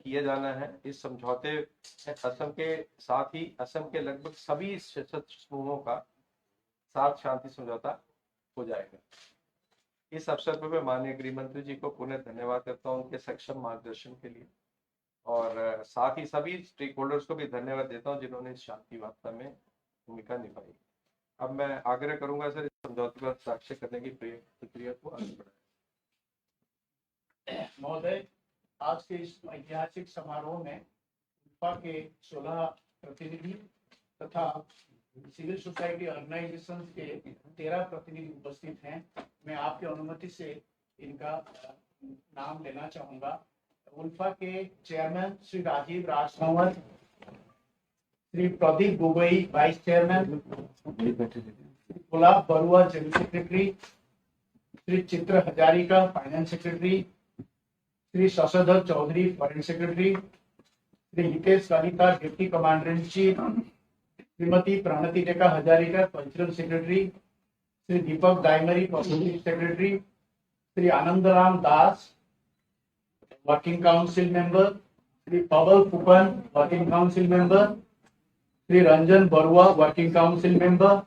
किया जाना है। इस समझौते असम के साथ ही असम के लगभग सभी सशस्त्र समूहों का साथ शांति समझौता हो जाएगा। इस अवसर पर मैं माननीय गृह मंत्री जी को पुनः धन्यवाद करता हूँ उनके सक्षम मार्गदर्शन के लिए, और साथ ही सभी स्टेक होल्डर्स को भी धन्यवाद देता हूँ जिन्होंने इस शांति वार्ता में भूमिका निभाई। अब मैं आग्रह करूंगा सर इस समझौते पर हस्ताक्षर करने की प्रक्रिया को आगे बढ़ाएं। महोदय, आज के इस ऐतिहासिक समारोह में UNFPA के 16 प्रतिनिधि तथा सिविल सोसाइटी ऑर्गेनाइजेशंस के 13 प्रतिनिधि उपस्थित हैं। मैं आपकी अनुमति से इनका नाम लेना चाहूंगा। UNFPA के chairman Shri Rajiv Rajkanwar, Shri Pradeep Gogoi vice chairman, Gulab Barua general secretary, Shri Chitra Hazarika finance secretary, Shri Shashadhar Chowdhury foreign secretary, Shri Hitesh Kalita deputy commander in chief, Shrimati Pranati Rekha Hazarika cultural secretary, Shri Deepak Daimary public secretary, Shri Anandaram Das working council member, Shri Paval Phukan working council member, Shri Ranjan Barua working council member,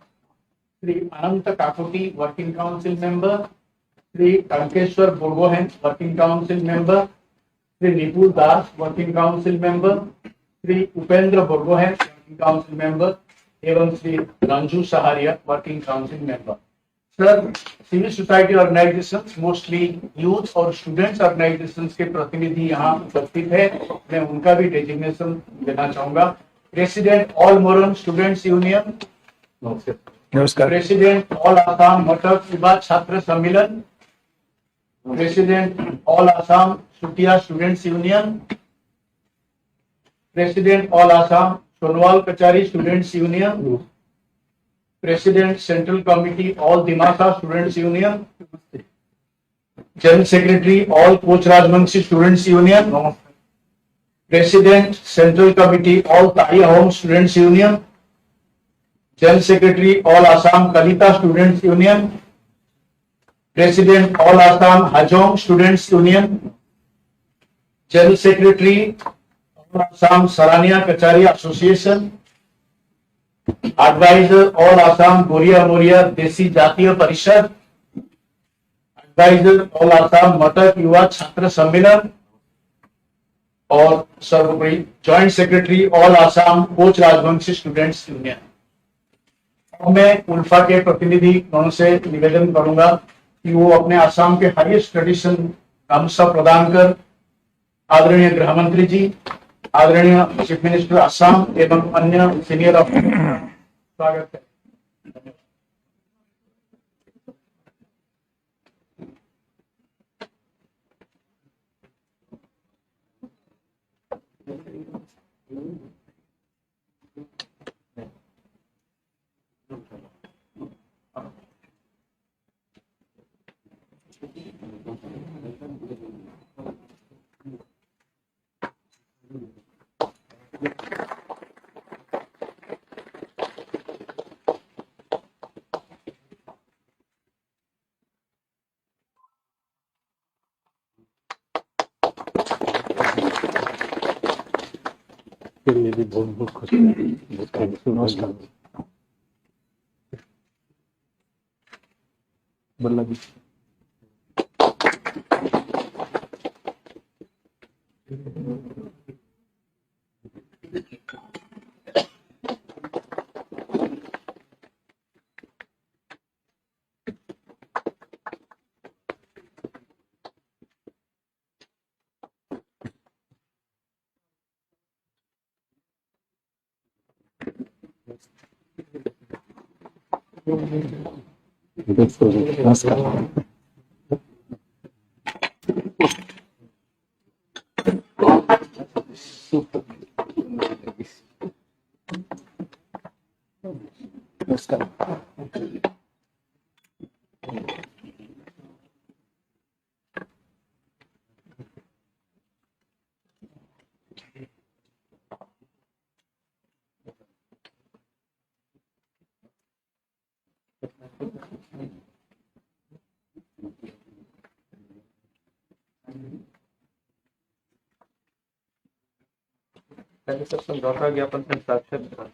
Shri Ananta Kakoti working council member, Shri Tankeshwar Borgohain working council member, Shri Nipul Das working council member, Shri Upendra Borgohain working council member एवं Shri Ranju Saharia working council member. Sir, civil society organisations, mostly youth और students organisations के प्रतिनिधि यहाँ उपस्थित है। मैं उनका भी डेजिग्नेशन देना चाहूंगा। President all Moran students union, नमस्कार। प्रेसिडेंट ऑल आसाम मटर युवा छात्र सम्मेलन, president all Assam Sutiya students union, president all Assam Sonowal Kachari students union, president central committee all Dimasa students union, general secretary all Koch Rajbongshi students union, president central committee all Tai Ahom students union, general secretary all Assam Kalita students union, president all Assam Hajong students union, general secretary all Assam Sarania Kacharia association, adviser all Assam Goria Moria देसी जातीय परिषद, adviser all Assam मटक युवा छात्र सम्मेलन और सर्वोपरि joint secretary all Assam Koch Rajbongshi students union. मैं UNFPA के प्रतिनिधि गणों से निवेदन करूंगा कि वो अपने आसाम के हाईएस्ट ट्रेडिशन का हिस्सा प्रदान कर आदरणीय गृह मंत्री जी, आदरणीय चीफ मिनिस्टर आसाम एवं अन्य सीनियर ऑफिसर स्वागत है। बहुत खुश नमस्कार। बल्ला जी नमस्कार। नमस्कार। पहले सब समझौता ज्ञापन पर हस्ताक्षर करा।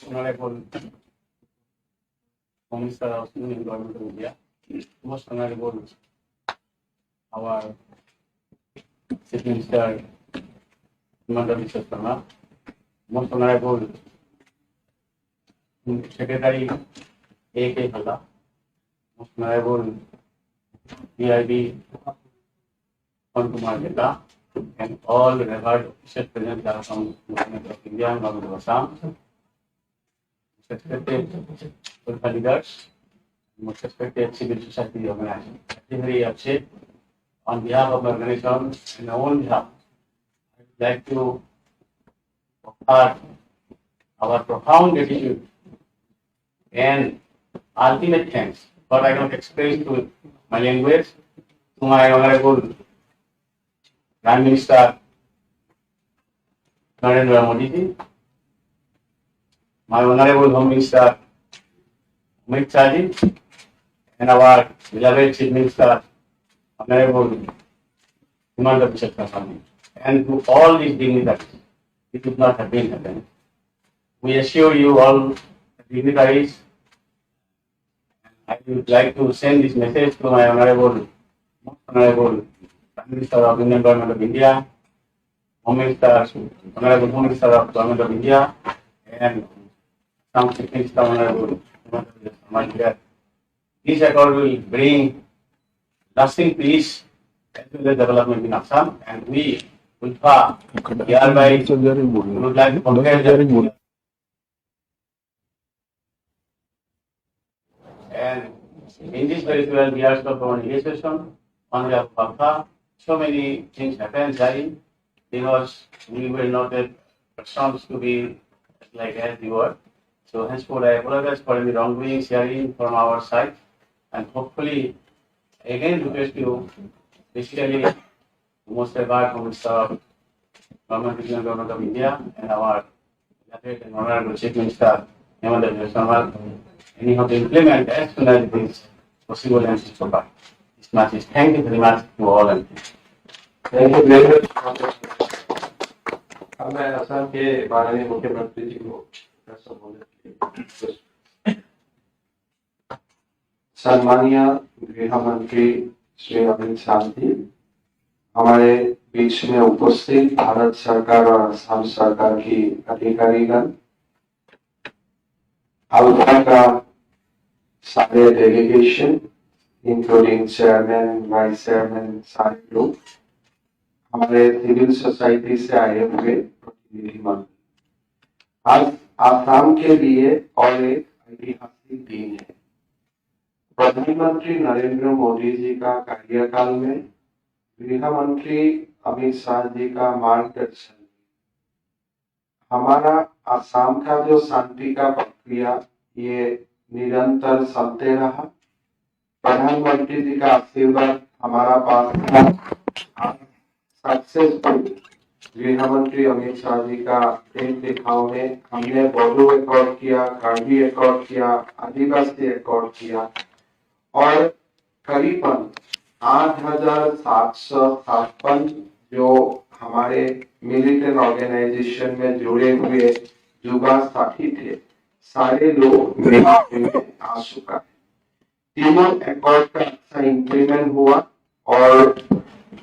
Honorable Minister of Union Government of India, most honorable our Chief Minister Himanta Biswa Sarma, Most Honorable Secretary A.K. Kalla, Most Honorable PIB Kumar Jetta, and all the revered officials present here from Government of India and Government of Assam, respected political leaders, most respected civil society organizations. I very upset on behalf of the organization and our own behalf. I would like to offer our profound gratitude and ultimate thanks, but I cannot express to my language, to my honorable Prime Minister Narendra Modi ji, my honorable Home Minister Amit Shah ji, and our beloved Chief Minister Honorable Himanta Biswa Sarma ji, and to all these dignitaries. It would not have been happened. We assure you all dignitaries. I would like to send this message to my honorable Prime Minister of Indian Government of India, Honorable Home Minister of Government of India, and some Chief Minister Honorable Himanta Biswa Sarma ji that this accord will bring lasting peace as well as development in Assam, and we ULFA hereby would like to compare that. And in this very 12 years of our negotiation, on behalf of ULFA, so many things happened, Jai, because we were not the persons to be like as we were. So henceforth, I apologize for any wrongdoing, sharing from our side, and hopefully, again request you, basically, most regard from Mr. Government of India and our beloved and honorable Chief Minister Himanta Biswa Sarma, anyhow to implement as soon as it is possible and is proper. This much is thank you very much to all and thank you very much. अब मैं असम के माननीय मुख्यमंत्री जी को सम्मानीय गृह मंत्री श्री अमित शाह जी, हमारे बीच में उपस्थित भारत सरकार और असम सरकार की अधिकारीगण, अल्फा का सारे delegation including chairman, vice chairman, सारे लोग, हमारे सिविल सोसाइटी से आए हुए प्रतिनिधि मंडल, आज आसाम के लिए और एक ऐतिहासिक दिन है। प्रधानमंत्री नरेंद्र मोदी जी का कार्यकाल में गृह मंत्री अमित शाह जी का मार्गदर्शन, हमारा आसाम का जो शांति का प्रक्रिया ये निरंतर चलते रहा। प्रधानमंत्री जी का आशीर्वाद हमारा पास था। सक्सेसफुल गृह मंत्री अमित शाह जी का एक दिखाव में हमने बोडो एकॉर्ड किया, कार्बी एकॉर्ड किया, आदिवासी एकॉर्ड किया और करीबन 8,756 जो हमारे मिलिटेंट ऑर्गेनाइजेशन में जुड़े हुए युवा साथी थे, सारे लोग में आ चुका है। तीनों एकॉर्ड का अच्छा इंप्लीमेंट हुआ और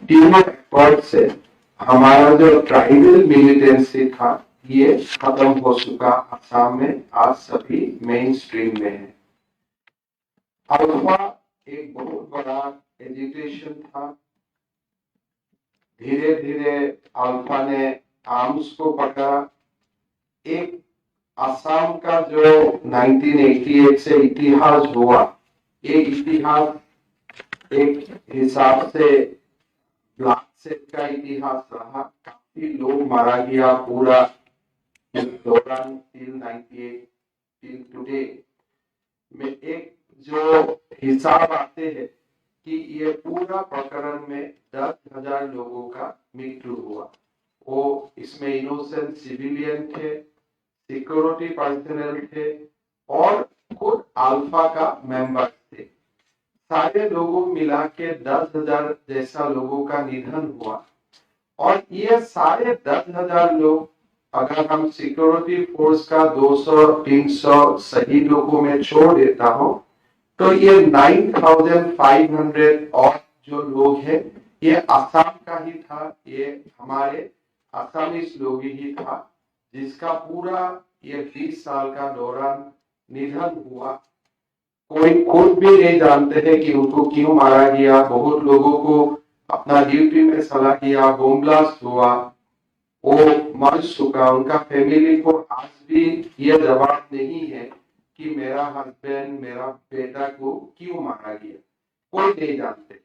तीनों एकॉर्ड से हमारा जो ट्राइबल मिलिटेंसी था ये खत्म हो चुका असम में, आज सभी मेन स्ट्रीम में है। अल्फा एक बहुत बड़ा एजुकेशन था। धीरे धीरे अल्फा ने आर्म्स को पकड़ा। एक असम का जो 1988 से इतिहास हुआ, ये इतिहास एक हिसाब से ब्लडशेड का इतिहास रहा। काफी लोग मारा गया पूरा इस दौरान till 98 till today में। एक जो हिसाब आते हैं कि ये पूरा प्रकरण में 10,000 लोगों का मृत्यु हुआ। वो इसमें इनोसेंट सिविलियन थे, सिक्योरिटी पर्सनल थे और खुद अल्फा का मेंबर थे। सारे लोगों मिला के 10,000 जैसा लोगों का निधन हुआ। और ये सारे 10,000 लोग, अगर हम सिक्योरिटी फोर्स का 200-300 सही लोगों में छोड़ देता हूं तो ये 9,500 और जो लोग हैं ये असम का ही था। ये हमारे असमीज लोग ही था जिसका पूरा ये 20 साल का दौरान निधन हुआ। कोई खुद भी नहीं जानते थे कि उनको क्यों मारा गया। बहुत लोगों को अपना ड्यूटी में सलाह किया, बम ब्लास्ट हुआ, वो मर चुका। उनका फैमिली को आज भी ये जवाब नहीं है कि मेरा हस्बैंड, मेरा बेटा को क्यों मारा गया, कोई नहीं जानते।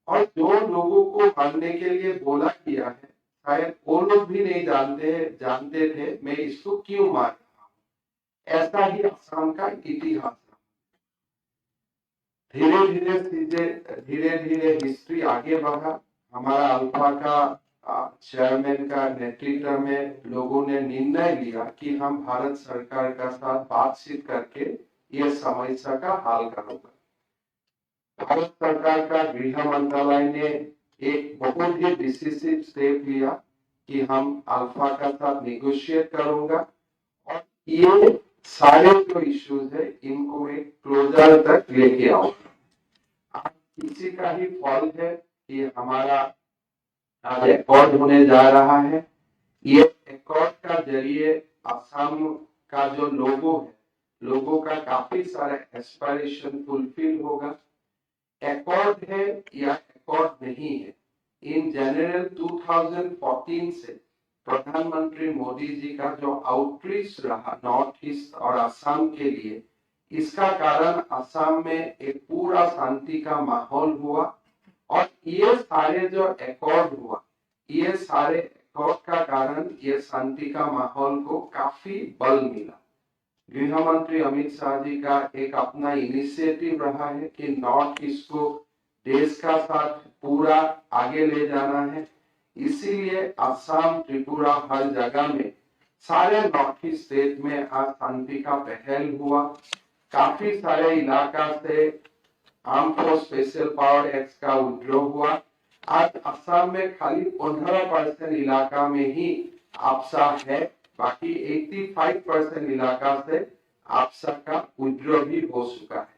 और जो लोगों को मारने के लिए बोला गया है शायद वो लोग भी नहीं जानते थे मैं इसको क्यों मार रहा हूँ। ऐसा ही असम का इतिहास है। धीरे धीरे हिस्ट्री आगे बढ़ा। हमारा अल्फा का चेयरमैन का नेतृत्व में लोगों ने निर्णय लिया कि हम भारत सरकार का साथ बातचीत करके ये समस्या का हल करूंगा। भारत सरकार का गृह मंत्रालय ने एक बहुत ही डिसिसिव स्टेप लिया कि हम अल्फा का साथ नेगोशिएट करूंगा और ये सारे जो इश्यूज है इनको एक क्लोजर तक लेके आऊंगा। इसी का ही फल है कि हमारा आज एकॉर्ड होने जा रहा है। ये एकॉर्ड का जरिए असम का जो लोगों का काफी सारा एस्पिरेशन फुलफिल होगा। एकॉर्ड है या एकॉर्ड नहीं है, इन जनरल 2014 से प्रधानमंत्री मोदी जी का जो आउटरीच रहा नॉर्थ ईस्ट और असम के लिए, इसका कारण असम में एक पूरा शांति का माहौल हुआ। और ये सारे जो एकॉर्ड हुआ, ये सारे एकॉर्ड का कारण ये शांति का माहौल को काफी बल मिला। गृह मंत्री अमित शाह जी का एक अपना इनिशिएटिव रहा है कि नॉर्थ ईस्ट को देश का साथ पूरा आगे ले जाना है। इसीलिए असम, त्रिपुरा, हर जगह में सारे नॉर्थ ईस्ट स्टेट में आज शांति का पहल हुआ। काफी सारे इलाका से arm force special power act का विड्रॉ हुआ। आज असम में खाली 15% इलाका में ही आपसा है, बाकी 85% इलाका से आपसा का विड्रॉ भी हो चुका है।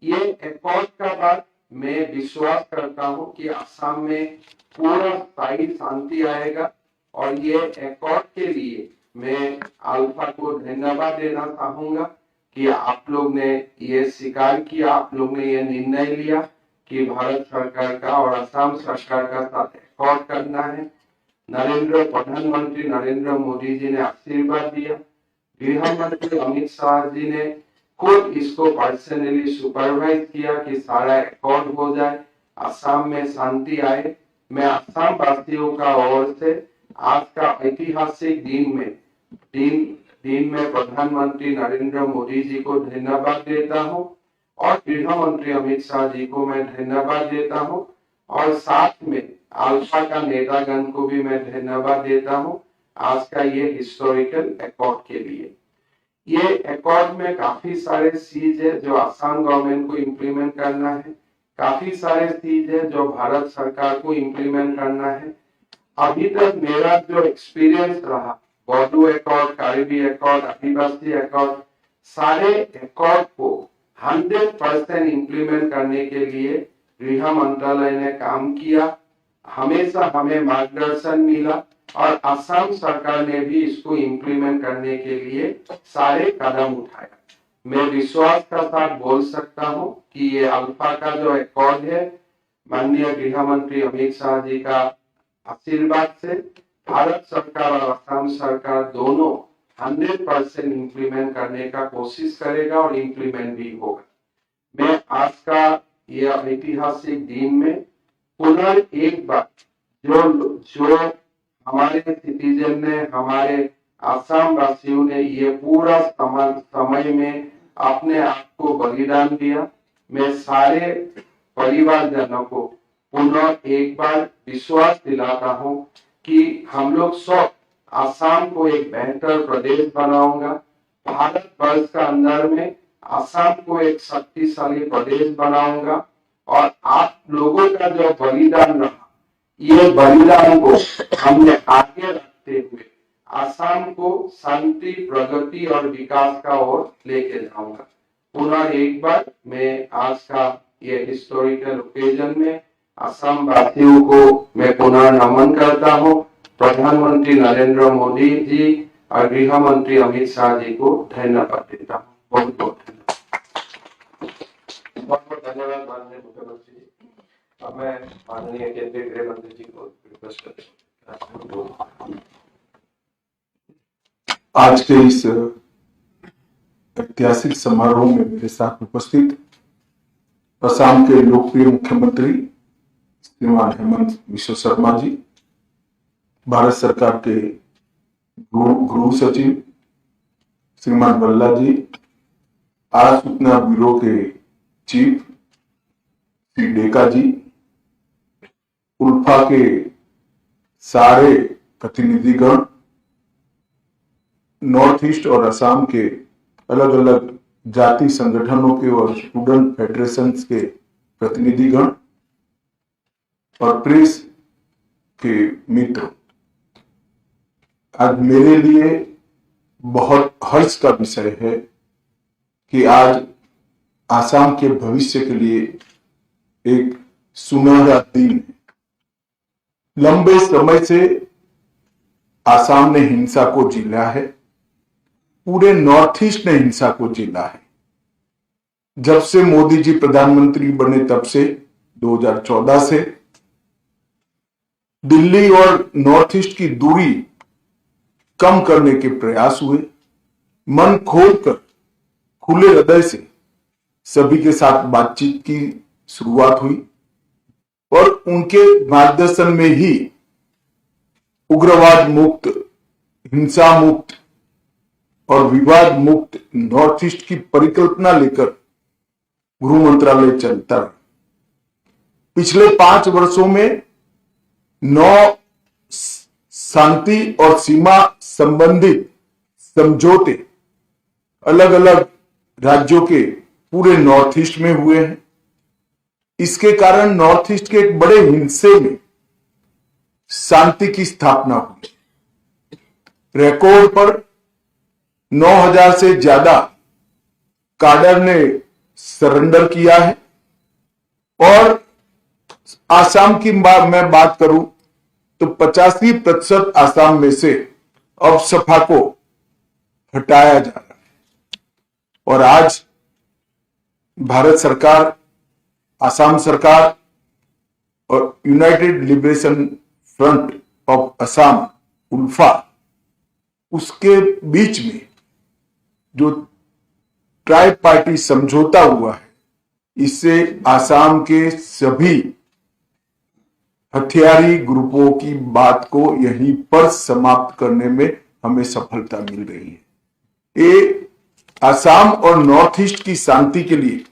ये एकॉर्ड का बाद मैं विश्वास करता हूं कि असम में पूरा स्थायी शांति आएगा। और ये एकॉर्ड के लिए मैं अल्फा को धन्यवाद देना चाहूंगा कि आप लोग ने ये स्वीकार किया, आप लोग ने ये निर्णय लिया कि भारत सरकार का और असम सरकार का साथ एकॉर्ड करना है। प्रधानमंत्री नरेंद्र मोदी जी ने आशीर्वाद दिया। गृह मंत्री अमित शाह जी ने खुद इसको पर्सनली सुपरवाइज किया कि सारा एकॉर्ड हो जाए, असम में शांति आए। मैं असम वासियों का ओर से आज का ऐतिहासिक दिन में प्रधानमंत्री नरेंद्र मोदी जी को धन्यवाद देता हूं और गृह मंत्री अमित शाह जी को मैं धन्यवाद देता हूं और साथ में अल्फा का नेतागण को भी मैं धन्यवाद देता हूं आज का ये हिस्टोरिकल एकॉर्ड के लिए। ये एकॉर्ड में काफी सारे चीज है जो असम गवर्नमेंट को इम्प्लीमेंट करना है, काफी सारे चीज है जो भारत सरकार को इम्प्लीमेंट करना है। अभी तक मेरा जो एक्सपीरियंस रहा, बोडो एकॉर्ड, कार्बी एकॉर्ड, आदिवासी एकॉर्ड, सारे एकॉर्ड को 100% इम्प्लीमेंट करने के लिए गृह मंत्रालय ने काम किया। हमेशा हमें मार्गदर्शन मिला और असम सरकार ने भी इसको इम्प्लीमेंट करने के लिए सारे कदम उठाया। मैं विश्वास के साथ बोल सकता हूं कि ये अल्फा का जो एकॉर्ड है, माननीय गृह मंत्री अमित शाह जी का आशीर्वाद से भारत सरकार और असम सरकार दोनों 100% इम्प्लीमेंट करने का कोशिश करेगा और इम्प्लीमेंट भी होगा। मैं आज का यह ऐतिहासिक दिन में पुनः एक बार जो हमारे सिटीजन ने, हमारे असम वासियों ने ये पूरा समय में अपने आप को बलिदान दिया, मैं सारे परिवारजनों को पुनः एक बार विश्वास दिलाता हूं कि हम लोग सब असम को एक बेहतर प्रदेश बनाऊंगा। भारत वर्ष का अंदर में असम को एक शक्तिशाली प्रदेश बनाऊंगा और आप लोगों का जो बलिदान रहा, ये बलिदान को हमने आगे रखते हुए असम को शांति, प्रगति और विकास का ओर लेके जाऊंगा। पुनः एक बार मैं आज का ये हिस्टोरिकल ओकेजन में असम वासियों को मैं पुनः नमन करता हूँ, प्रधानमंत्री नरेंद्र मोदी जी और गृह मंत्री अमित शाह जी को धन्यवाद देता हूँ। बहुत बहुत धन्यवाद माननीय मुख्यमंत्री जी। अब मैं माननीय केंद्रीय गृह मंत्री जी को रिक्वेस्ट करता हूँ। आज के इस ऐतिहासिक समारोह में मेरे साथ उपस्थित असम के लोकप्रिय मुख्यमंत्री श्रीमान हेमंत बिश्व शर्मा जी, भारत सरकार के गृह सचिव श्रीमान भल्ला जी, आरा सूचना ब्यूरो के चीफ श्री डेका जी, उल्फा के सारे प्रतिनिधिगण, नॉर्थ ईस्ट और असम के अलग अलग जाति संगठनों के और स्टूडेंट फेडरेशंस के प्रतिनिधिगण और प्रेस के मित्र, आज मेरे लिए बहुत हर्ष का विषय है कि आज असम के भविष्य के लिए एक सुनहरा दिन है। लंबे समय से असम ने हिंसा को झेला है, पूरे नॉर्थ ईस्ट ने हिंसा को झेला है। जब से मोदी जी प्रधानमंत्री बने तब से 2014 से दिल्ली और नॉर्थ ईस्ट की दूरी कम करने के प्रयास हुए। मन खोलकर खुले हृदय से सभी के साथ बातचीत की शुरुआत हुई और उनके मार्गदर्शन में ही उग्रवाद मुक्त, हिंसा मुक्त और विवाद मुक्त नॉर्थ ईस्ट की परिकल्पना लेकर गृह मंत्रालय चलता है। पिछले 5 वर्षों में 9 शांति और सीमा संबंधित समझौते अलग अलग राज्यों के पूरे नॉर्थ ईस्ट में हुए हैं। इसके कारण नॉर्थ ईस्ट के एक बड़े हिस्से में शांति की स्थापना हुई। रिकॉर्ड पर 9,000 से ज्यादा काडर ने सरेंडर किया है और आसाम की मैं बात करूं तो 85% आसाम में से अब सपा को हटाया जा रहा है और आज भारत सरकार, आसाम सरकार और united liberation front of Assam ULFA, उसके बीच में जो ट्राई पार्टी समझौता हुआ है, इससे आसाम के सभी हथियारी ग्रुपों की बात को यहीं पर समाप्त करने में हमें सफलता मिल रही है। ये आसाम और नॉर्थ ईस्ट की शांति के लिए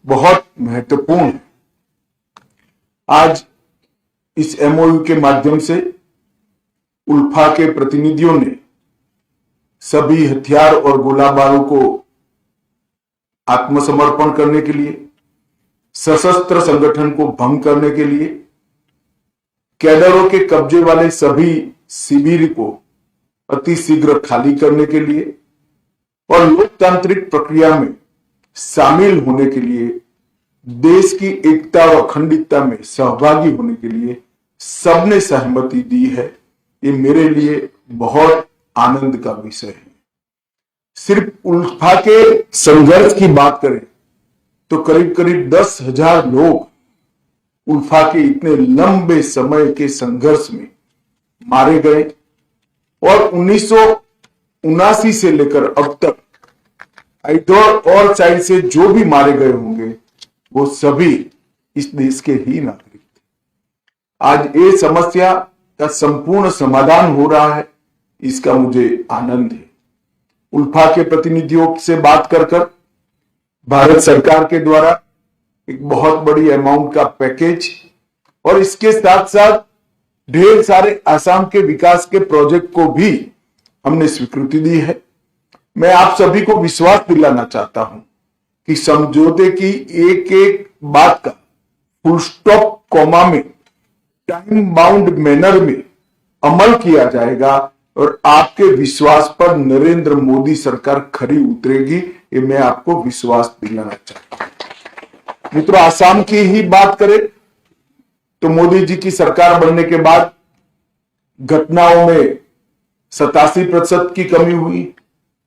बहुत महत्वपूर्ण है। आज इस एमओयू के माध्यम से उल्फा के प्रतिनिधियों ने सभी हथियार और गोला बारूद को आत्मसमर्पण करने के लिए, सशस्त्र संगठन को भंग करने के लिए, कैडरों के कब्जे वाले सभी शिविर को अति शीघ्र खाली करने के लिए और लोकतांत्रिक प्रक्रिया में शामिल होने के लिए, देश की एकता और अखंडता में सहभागी होने के लिए सबने सहमति दी है। ये मेरे लिए बहुत आनंद का विषय है। सिर्फ उल्फा के संघर्ष की बात करें तो करीब करीब 10,000 लोग उल्फा के इतने लंबे समय के संघर्ष में मारे गए और 1979 से लेकर अब तक इधर और साइड से जो भी मारे गए होंगे वो सभी इस देश के ही नागरिक थे। आज ये समस्या का संपूर्ण समाधान हो रहा है, इसका मुझे आनंद है। उल्फा के प्रतिनिधियों से बात कर भारत सरकार के द्वारा एक बहुत बड़ी अमाउंट का पैकेज और इसके साथ साथ ढेर सारे आसाम के विकास के प्रोजेक्ट को भी हमने स्वीकृति दी है। मैं आप सभी को विश्वास दिलाना चाहता हूं कि समझौते की एक एक बात का फुल स्टॉप कॉमा में टाइम बाउंड मैनर में अमल किया जाएगा और आपके विश्वास पर नरेंद्र मोदी सरकार खरी उतरेगी, ये मैं आपको विश्वास दिलाना चाहता हूं। मित्रों, आसाम की ही बात करें तो मोदी जी की सरकार बनने के बाद घटनाओं में 87% की कमी हुई,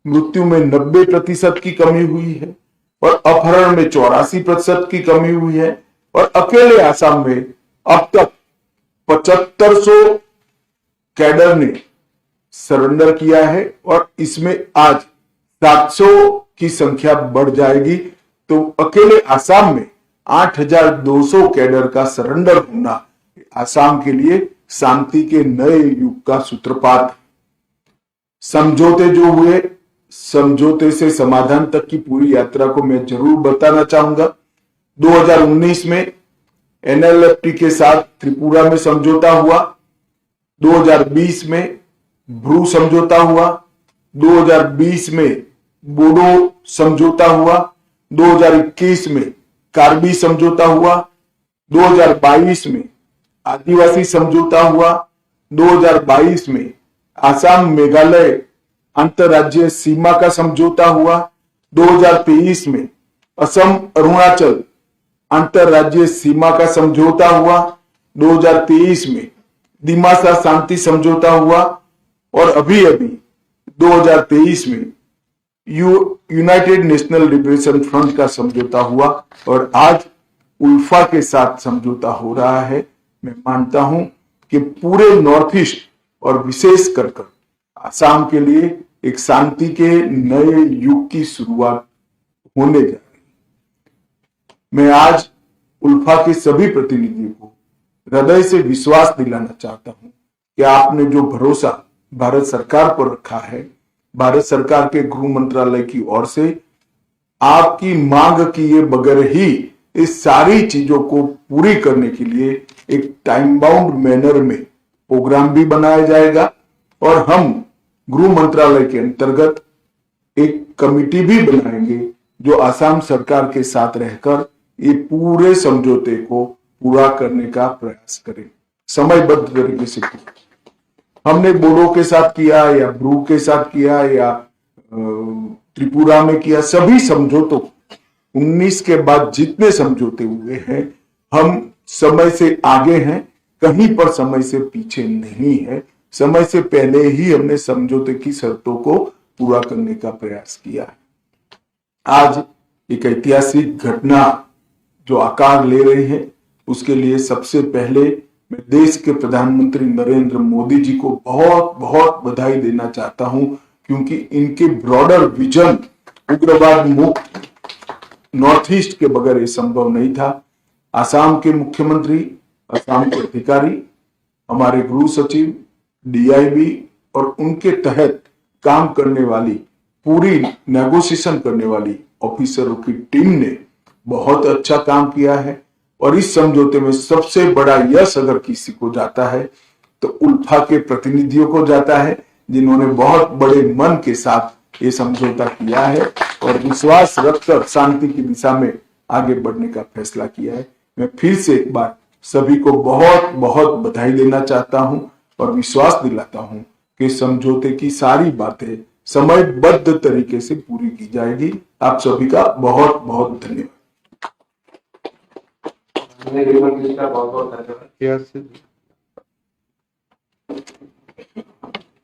मृत्यु में 90% की कमी हुई है और अपहरण में 84% की कमी हुई है। और अकेले आसाम में अब तक 7500 कैडर ने सरेंडर किया है और इसमें आज 700 की संख्या बढ़ जाएगी। तो अकेले आसाम में 8200 कैडर का सरेंडर होना आसाम के लिए शांति के नए युग का सूत्रपात। समझौते जो हुए, समझौते से समाधान तक की पूरी यात्रा को मैं जरूर बताना चाहूंगा। 2019 में एनएलएफटी के साथ त्रिपुरा में समझौता हुआ, 2020 में ब्रू समझौता हुआ, 2020 में बोडो समझौता हुआ, 2021 में कार्बी समझौता हुआ, 2022 में आदिवासी समझौता हुआ, 2022 में आसाम मेघालय अंतरराज्यीय सीमा का समझौता हुआ, 2023 में असम अरुणाचल अंतरराज्यीय सीमा का समझौता हुआ, 2023 में दिमासा शांति समझौता हुआ और अभी अभी 2023 में यूनाइटेड नेशनल लिबरेशन फ्रंट का समझौता हुआ और आज उल्फा के साथ समझौता हो रहा है। मैं मानता हूं कि पूरे नॉर्थ ईस्ट और विशेष कर आसाम के लिए एक शांति के नए युग की शुरुआत होने जा रही है। मैं आज उल्फा के सभी प्रतिनिधियों को हृदय से विश्वास दिलाना चाहता हूं कि आपने जो भरोसा भारत सरकार पर रखा है, भारत सरकार के गृह मंत्रालय की ओर से आपकी मांग किए बगैर ही इस सारी चीजों को पूरी करने के लिए एक टाइम बाउंड मैनर में प्रोग्राम भी बनाया जाएगा और हम गृह मंत्रालय के अंतर्गत एक कमिटी भी बनाएंगे जो आसाम सरकार के साथ रहकर ये पूरे समझौते को पूरा करने का प्रयास करें, समयबद्ध तरीके से। हमने बोडो के साथ किया या ब्रू के साथ किया या त्रिपुरा में किया, सभी समझौतों 19 के बाद जितने समझौते हुए हैं हम समय से आगे हैं, कहीं पर समय से पीछे नहीं है। समय से पहले ही हमने समझौते की शर्तों को पूरा करने का प्रयास किया है। आज एक ऐतिहासिक घटना जो आकार ले रही है, उसके लिए सबसे पहले मैं देश के प्रधानमंत्री नरेंद्र मोदी जी को बहुत बहुत बधाई देना चाहता हूं, क्योंकि इनके ब्रॉडर विजन उग्रवाद मुक्त नॉर्थ ईस्ट के बगैर ये संभव नहीं था। आसाम के मुख्यमंत्री, आसाम के अधिकारी, हमारे गृह सचिव, डीआईबी और उनके तहत काम करने वाली पूरी नेगोशिएशन करने वाली ऑफिसरों की टीम ने बहुत अच्छा काम किया है। और इस समझौते में सबसे बड़ा यश अगर किसी को जाता है तो उल्फा के प्रतिनिधियों को जाता है, जिन्होंने बहुत बड़े मन के साथ ये समझौता किया है और विश्वास रखकर शांति की दिशा में आगे बढ़ने का फैसला किया है। मैं फिर से एक बार सभी को बहुत बहुत बधाई देना चाहता हूं और विश्वास दिलाता हूं कि समझौते की सारी बातें समयबद्ध तरीके से पूरी की जाएगी। आप सभी का बहुत बहुत धन्यवाद। गृहमंत्री का बहुत बहुत धन्यवाद।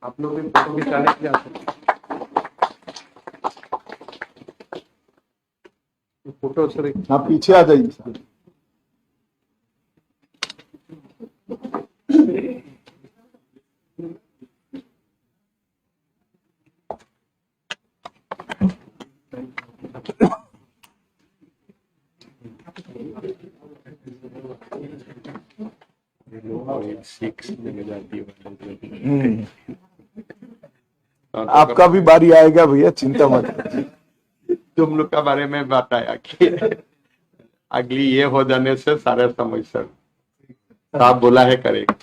आप लोग भी फोटो खिंचाने के लिए आ सकते हैं। फोटो सर आप पीछे आ जाइए सर। आपका भी बारी आएगा भैया, चिंता मत करिए। तुम लोग का बारे में बताया कि अगली ये हो जाने से सारे समस्या साहब बोला है करेगा।